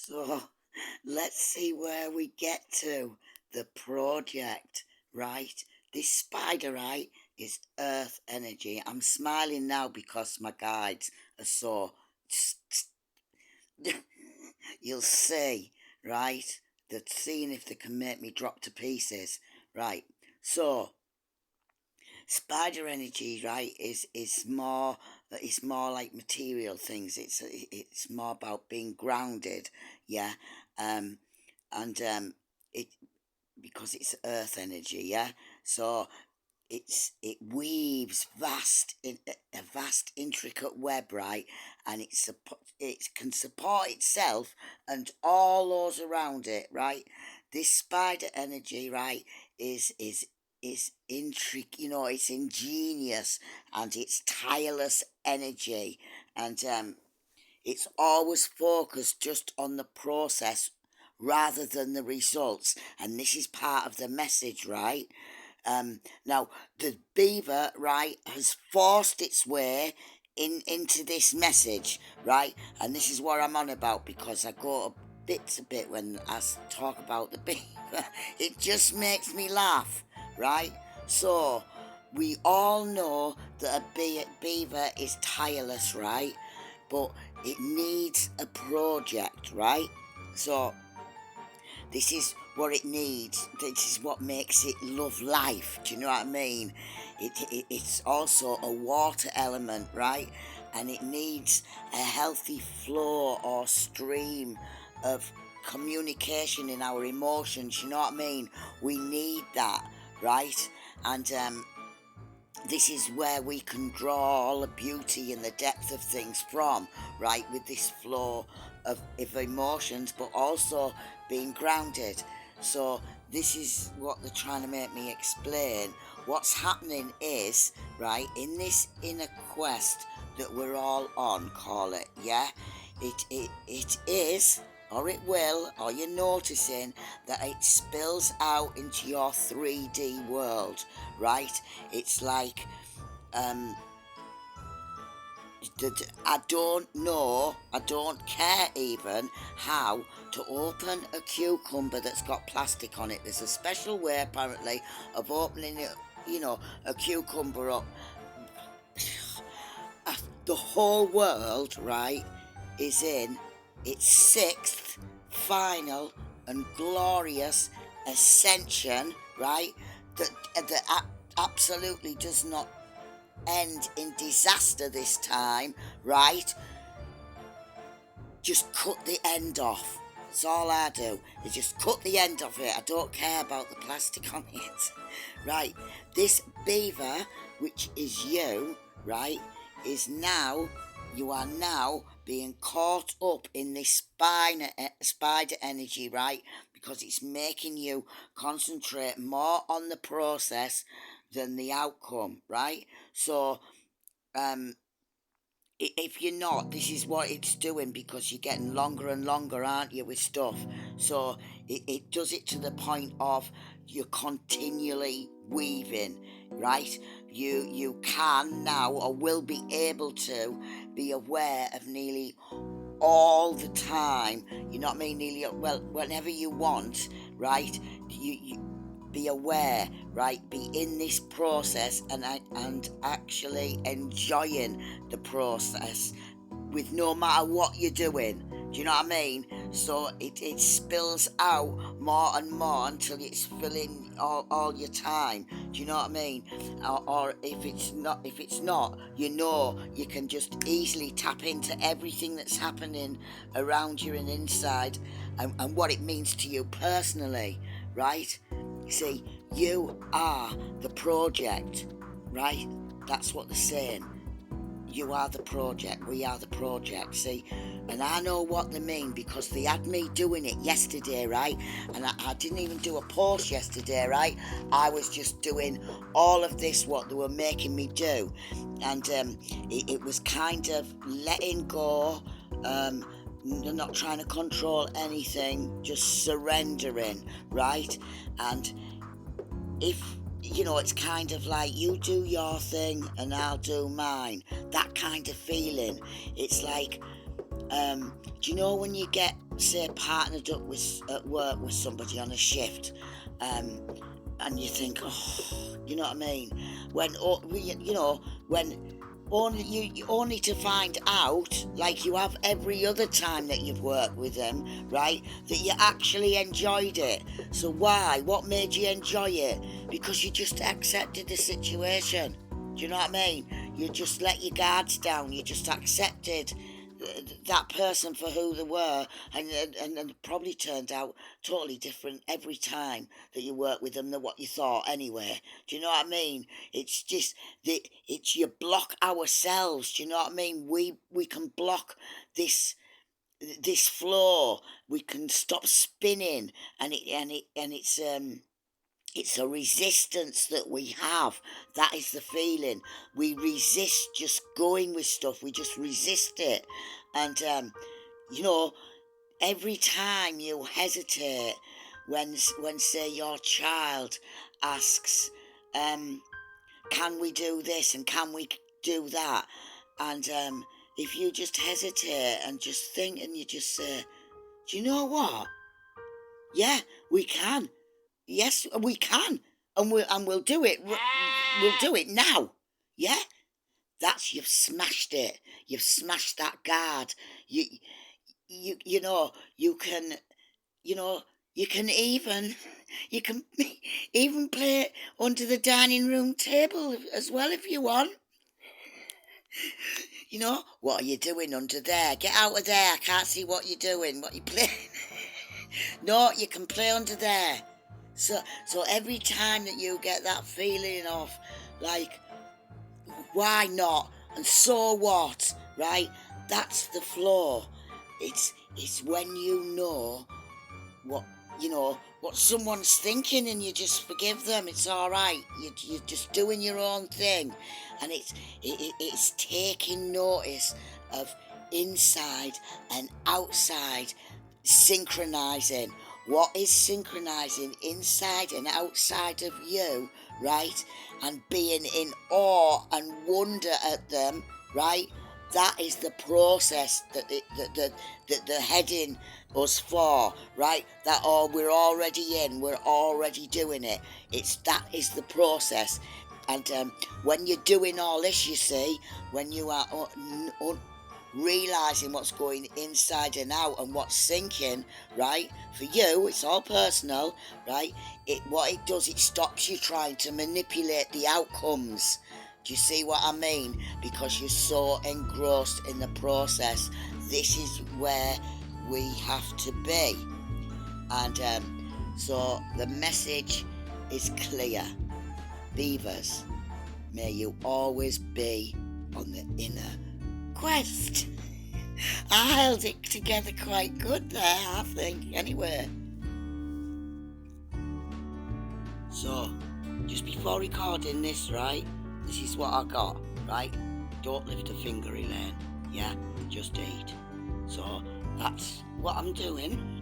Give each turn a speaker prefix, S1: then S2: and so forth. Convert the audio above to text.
S1: So let's see where we get to. The project, right? This spider, right, is earth energy. I'm smiling now because my guides are so. You'll see, right? They're seeing if they can make me drop to pieces. Right. So spider energy, right, is more, it's more like material things. It's more about being grounded, yeah. um and it, because it's earth energy, yeah. So it weaves a vast intricate web, right, and it can support itself and all those around it, right. This spider energy, right, is intricate, it's ingenious, and it's tireless energy, and it's always focused just on the process rather than the results, and this is part of the message, right. Now, the beaver, right, has forced its way into this message, right, and this is what I'm on about, because I go a bit when I talk about the beaver. It just makes me laugh, right? So, we all know that a beaver is tireless, right? But it needs a project, right? So, this is what it needs. This is what makes it love life. Do you know what I mean? It's also a water element, right? And it needs a healthy flow or stream of communication in our emotions. You know what I mean? We need that, right? And this is where we can draw all the beauty and the depth of things from, right, with this flow of emotions, but also being grounded. So this is what they're trying to make me explain. What's happening is, right, in this inner quest that we're all on, call it, yeah, it is, or it will, or you're noticing that it spills out into your 3D world, right? It's like, um, I don't know, I don't care even how to open a cucumber that's got plastic on it. There's a special way, apparently, of opening it, a cucumber up. The whole world, right, is in its sixth, final, and glorious ascension, right, that absolutely does not end in disaster this time, right. Just cut the end off. That's all I do, is just cut the end of it. I don't care about the plastic on it. Right, this beaver, which is you, right, you are now being caught up in this spider energy, right, because it's making you concentrate more on the process than the outcome, right. So, um, if you're not, this is what it's doing, because you're getting longer and longer, aren't you, with stuff. So it does it to the point of you're continually weaving, right. You can now, or will be able to, be aware of nearly all the time, you know what I mean, nearly, well, whenever you want, right. You be aware, right, be in this process, and actually enjoying the process, with no matter what you're doing. Do you know what I mean? So it spills out more and more until it's filling all your time. Do you know what I mean? Or if it's not, you can just easily tap into everything that's happening around you and inside, and what it means to you personally, right? See, you are the project, right? That's what they're saying. You are the project, we are the project, see. And I know what they mean, because they had me doing it yesterday, right? And I didn't even do a post yesterday, right? I was just doing all of this, what they were making me do. And it was kind of letting go, not trying to control anything, just surrendering, right? And if it's kind of like, you do your thing and I'll do mine, that kind of feeling. It's like, Do you know when you get, say, partnered up with at work with somebody on a shift, and you think, oh, you know what I mean? When when only to find out, like you have every other time that you've worked with them, right, that you actually enjoyed it. So why? What made you enjoy it? Because you just accepted the situation. Do you know what I mean? You just let your guards down. You just accepted that person for who they were, and it probably turned out totally different every time that you work with them than what you thought anyway. Do you know what I mean? It's just that it's you block ourselves. Do you know what I mean? We can block this flow. We can stop spinning, it's a resistance that we have. That is the feeling. We resist just going with stuff. We just resist it. And, you know, every time you hesitate when say, your child asks, can we do this and can we do that? And if you just hesitate and just think and you just say, do you know what? Yeah, we can. Yes, we can, and we'll do it. We'll do it now. Yeah, that's you've smashed it. You've smashed that guard. You know you can. You know you can even you can even play under the dining room table as well if you want. You know what are you doing under there? Get out of there! I can't see what you're doing. What you playing? No, you can play under there. So every time that you get that feeling of like, why not? And so what? Right? That's the flow. It's when you know what what someone's thinking and you just forgive them. It's all right. You're just doing your own thing, and it's taking notice of inside and outside synchronizing. What is synchronizing inside and outside of you, right? And being in awe and wonder at them, right? That is the process that they're heading us for, right? That we're already in, we're already doing it. That is the process. And when you're doing all this, you see, when you are realizing what's going inside and out and what's sinking, right? For you, it's all personal, right? What it does, it stops you trying to manipulate the outcomes. Do you see what I mean? Because you're so engrossed in the process. This is where we have to be. And so the message is clear. Beavers, may you always be on the inner quest. I held it together quite good there, I think, anyway. So, just before recording this, right, this is what I got, right? Don't lift a finger, Elaine, yeah? Just eat. So, that's what I'm doing.